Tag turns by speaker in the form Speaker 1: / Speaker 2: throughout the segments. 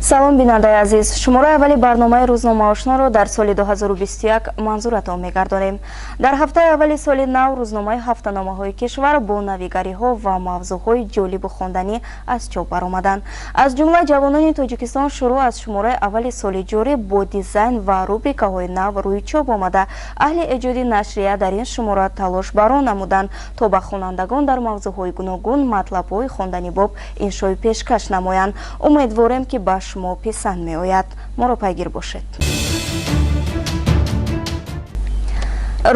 Speaker 1: салом бинандаи азиз, шумораи аввали барномаи рӯзномаи ошноро дар соли 2021 манзуратон мегардонем. Дар ҳафтаи аввали соли нав рӯзномаи ҳафтаномаҳои кишвар бо навигариҳо ва мавзӯъҳои ҷолибу хонданӣ аз чоп баромаданд. Аз ҷумла ҷавонони Тоҷикистон шуруъ аз шумораи аввали соли ҷорӣ бо дизайн ва рубрикаҳои нав рӯи чоп омада, аҳли эҷоди нашрия дар ин шумора талош барон намуданд то ба хонандагон дар мавзӯъҳои гуногун матлабҳои хонданибоб иншои пешкаш намоянд. Умедворем ки ба шумо писанд меояд. моро пайгир бошед.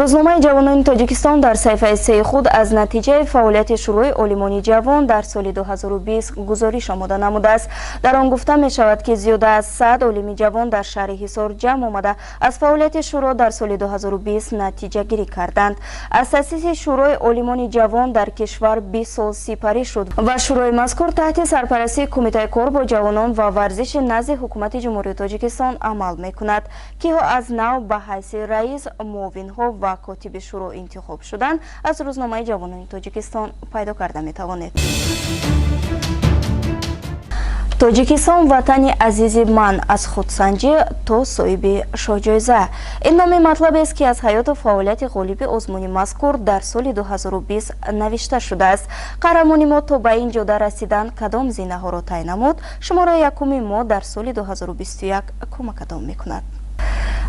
Speaker 1: рӯзномаи ҷавонони Тоҷикистон дар саҳифаи сеи худ аз натиҷаи фаъолияти шурӯи олимони ҷавон дар соли 2020 гузориш омода намудааст. Дар он гуфта мешавад ки зиёда аз 100 олими ҷавон дар шаҳри Ҳисор ҷамъ омада аз фаъолияти шуро дар соли 2020 натиҷагирӣ карданд. Аз таъсиси шурӯи олимони ҷавон дар кишвар 20 сол сипарӣ шуд ва шурӯи мазкур таҳти сарпарастии Кумитаи кор бо ҷавонон ва варзиши назди ҳукумати ҷумҳурии Тоҷикистон амал мекунад. Киҳо аз нав ба ҳайси раис, муовинҳо ва котиби шурӯъ интихоб шуданд, аз рӯзномаи ҷавонони Тоҷикистон пайдо карда метавонед. Тоҷикистон ватани азизи ман аз худсанҷӣ то соҳиби шоҳҷоиза. Ин номи матлабест ки аз ҳаёту фаъолияти ғолиби озмуни мазкур дар соли 2020 навишта шудааст. қаҳрамони мо то ба ин ҷода расидан кадом зинаҳоро тай намуд? Шумораи якуми мо дар соли 2021 кӯмакатон мекунад.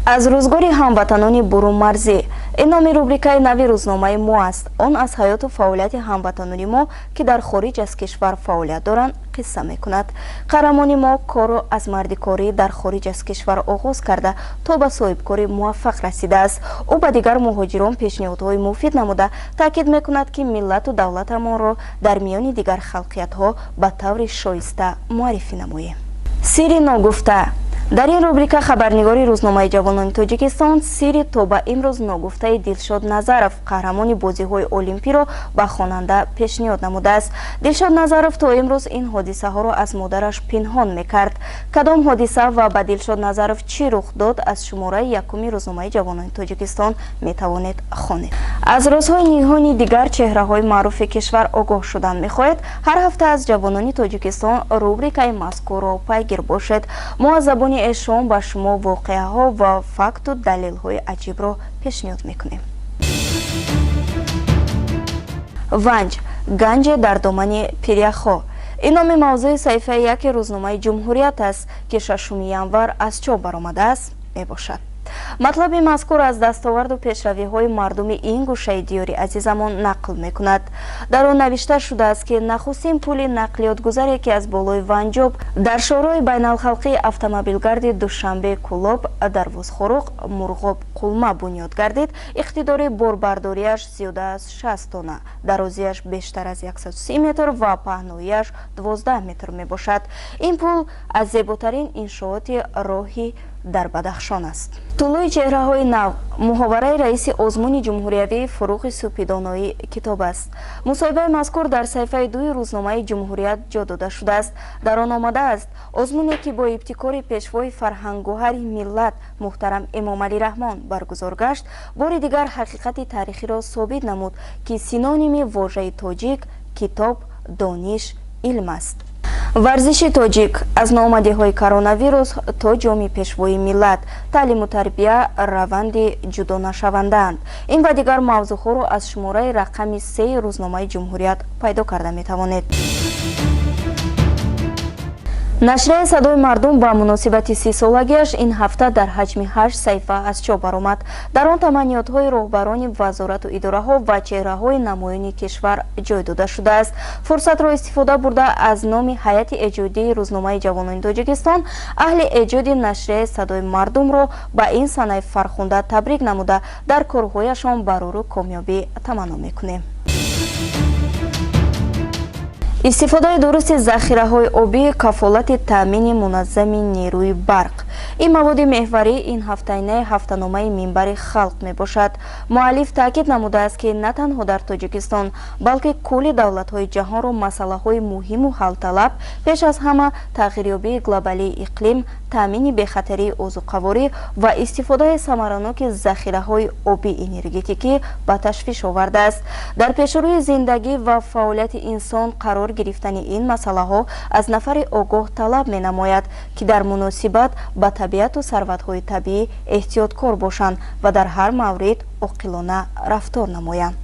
Speaker 1: аз рӯзгори ҳамватанони бурунмарзӣ. ин номи рубрикаи нави рӯзномаи мо аст. он аз ҳаёту фаъолияти ҳамватанони мо ки дар хориҷ аз кишвар фаъолият доранд қисса мекунад. қаҳрамони мо корро аз мардикорӣ дар хориҷ аз кишвар оғоз карда то ба соҳибкорӣ муваффақ расидааст. ӯ ба дигар муҳоҷирон пешниҳодҳои муфид намуда таъкид мекунад ки миллату давлатамонро дар миёни дигар халқиятҳо ба таври шоиста муаррифӣ намоем. сирри ногуфта. дар ин рубрика хабарнигори рӯзномаи ҷавонони Тоҷикистон сирри то ба имрӯз ногуфтаи Дилшод Назаров, қаҳрамони бозиҳои олимпиро ба хонанда пешниҳод намудааст. Дилшод Назаров то имрӯз ин ҳодисаҳоро аз модараш пинҳон мекард. кадом ҳодиса ва ба Дилшод Назаров чӣ рух дод, аз шумораи якуми рӯзномаи ҷавонони Тоҷикистон метавонед хонед. аз розҳои ниҳони дигар чеҳраҳои маъруфи кишвар огоҳ шудан мехоҳед? ҳар ҳафта аз ҷавонони Тоҷикистон рубрикаи мазкурро пайгир бошед. мо аз забони эшон ба шумо воқеаҳо ва факту далелҳои аҷибро пешниҳод мекунем. ванҷ ганҷе дар домани пиряхҳо. ин номи мавзӯи саҳифаи яке рӯзномаи ҷумҳурият аст ки 6 январ аз чоп баромадааст мебошад. матлаби мазкур аз дастоварду пешравиҳои мардуми ин гӯшаи диёри азизамон нақл мекунад. дар он навишта шудааст ки нахустин пули нақлиётгузаре ки аз болои Ванҷоб дар шоҳрои байналхалқии автомобилгарди Душанбе Кулоб, Дарвозхоруқ, Мурғоб Қулма бунёд гардид, иқтидори борбардориаш зиёда аз 60 тонна, дарозиаш бештар аз 130 метр ва паҳноияш 12 метр мебошад. ин пул аз зеботарин иншооти роҳи дар Бадахшон аст. тулӯи чеҳраҳои нав. муҳовараи раиси озмуни ҷумҳуриявӣ Фурӯғи Супидоноӣ китоб аст. мусоҳибаи мазкур дар саҳифаи 2 рӯзномаи ҷумҳурият ҷо дода шудааст. дар он омадааст озмуне ки бо ибтикори пешвои фарҳангоҳари миллат муҳтарам Эмомалӣ Раҳмон баргузор гашт, бори дигар ҳақиқати тарихиро собит намуд ки синоними вожаи тоҷик китоб, дониш, илм аст. варзиши тоҷик. аз ноомадиҳои коронавирус то ҷоми пешвои миллат, таълиму тарбия раванди ҷудонашавандаанд. ин ва дигар мавзӯъҳоро аз шумораи рақами 3 рӯзномаи ҷумҳурият пайдо карда метавонед. нашрияи садои мардум ба муносибати 30-солагиаш ин ҳафта дар ҳаҷми 8 саҳифа аз чоп баромад. дар он таманиётҳои роҳбарони вазорату идораҳо ва чеҳраҳои намоёни кишвар ҷой дода шудааст. фурсатро истифода бурда аз номи ҳайати эҷодии рӯзномаи ҷавонони Тоҷикистон аҳли эҷоди нашрияи садои мардумро ба ин санаи фархунда табрик намуда дар корҳояшон барору комёбӣ таманно мекунем. истифодаи дурусти захираҳои обӣ, кафолати таъмини муназзами нерӯи барқ. ин маводи меҳварӣ ин ҳафтаинаи ҳафтаномаи минбари халқ мебошад. муаллиф таъкид намудааст ки на танҳо дар тоҷикистон балки кулли давлатҳои ҷаҳонро масъалаҳои муҳиму ҳалталаб пеш аз ҳама тағйирёбии глобалии иқлим, таъмини бехатарии озуқаворӣ ва истифодаи самараноки захираҳои оби энергетикӣ ба ташвиш овардааст. дар пешрӯи зиндагӣ ва фаъолияти инсон қарор гирифтани ин масъалаҳо аз нафари огоҳ талаб менамояд ки дар муносибат ба табиату сарватҳои табиӣ эҳтиёткор бошанд ва дар ҳар маврид оқилона рафтор намоянд.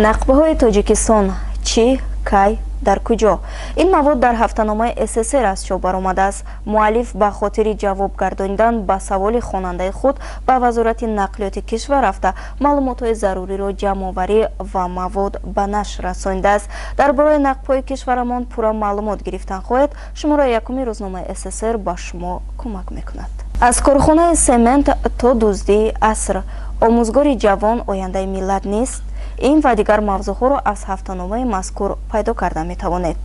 Speaker 1: нақбҳои тоҷикистон чӣ, кай, дар куҷо? ин мавод дар ҳафтаномаи СССР аз чоп баромадааст. муаллиф ба хотири ҷавоб гардонидан ба саволи хонандаи худ ба вазорати нақлиёти кишвар рафта маълумотҳои заруриро ҷамъоварӣ ва мавод ба нашр расонидааст. дар бораи нақбҳои кишварамон пурра маълумот гирифтан хоҳед. шумораи якуми рӯзномаи СССР ба шумо кӯмак мекунад. аз корхонаи семент то дуздии аср, омӯзгори ҷавон ояндаи миллат нест? ин ва дигар мавзӯъҳоро аз ҳафтаномаи мазкур пайдо карда метавонед.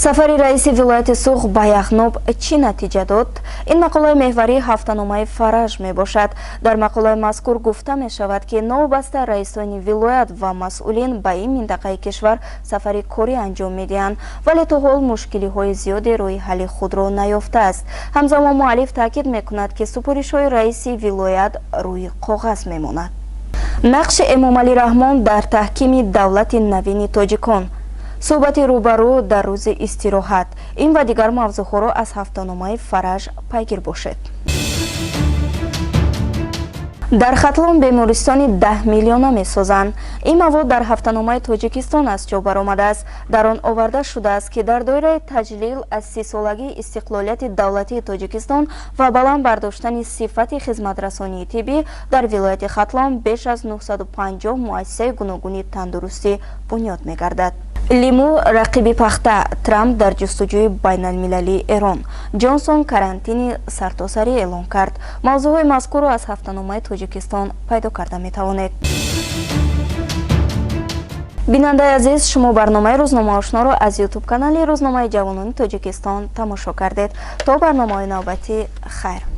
Speaker 1: сафари раиси вилояти Суғ ба Яхноб чӣ натиҷа дод? ин мақолаи меҳварии ҳафтаномаи Фараж мебошад. дар мақолаи мазкур гуфта мешавад ки новобаста раисони вилоят ва масъулин ба ин минтақаи кишвар сафари корӣ анҷом медиҳанд, вале то ҳол мушкилиҳои зиёде роҳи ҳалли худро наёфтааст. ҳамзамон муаллиф таъкид мекунад ки супоришҳои раиси вилоят рӯи коғаз мемонад. нақши Эмомалӣ Раҳмон дар таҳкими давлати навини тоҷикон, суҳбати рӯбарӯ дар рӯзи истироҳат, ин ва дигар мавзӯъҳоро аз ҳафтаномаи Фараж пайгир бошед. дар Хатлон бемористони 10 миллиона месозанд. ин мавод дар ҳафтаномаи Тоҷикистон аз чоп баромадааст. дар он оварда шудааст ки дар доираи таҷлил аз 30-солагии истиқлолияти давлатии Тоҷикистон ва баланд бардоштани сифати хизматрасонии тиббӣ дар вилояти Хатлон беш аз 950 муассисаи гуногуни тандурустӣ бунёд мегардад. лимӯ рақиби пахта, Трамп дар ҷустуҷӯи байналмилалии Эрон, Ҷонсон карантини сартосарӣ эълон кард. мавзӯъҳои мазкурро аз ҳафтаномаи Тоҷикистон пайдо карда метавонед. бинандаи азиз, шумо барномаи рӯзномаи ошноро аз ютуб канали рӯзномаи ҷавонони Тоҷикистон тамошо кардед. то барномаҳои навбатӣ, хайр.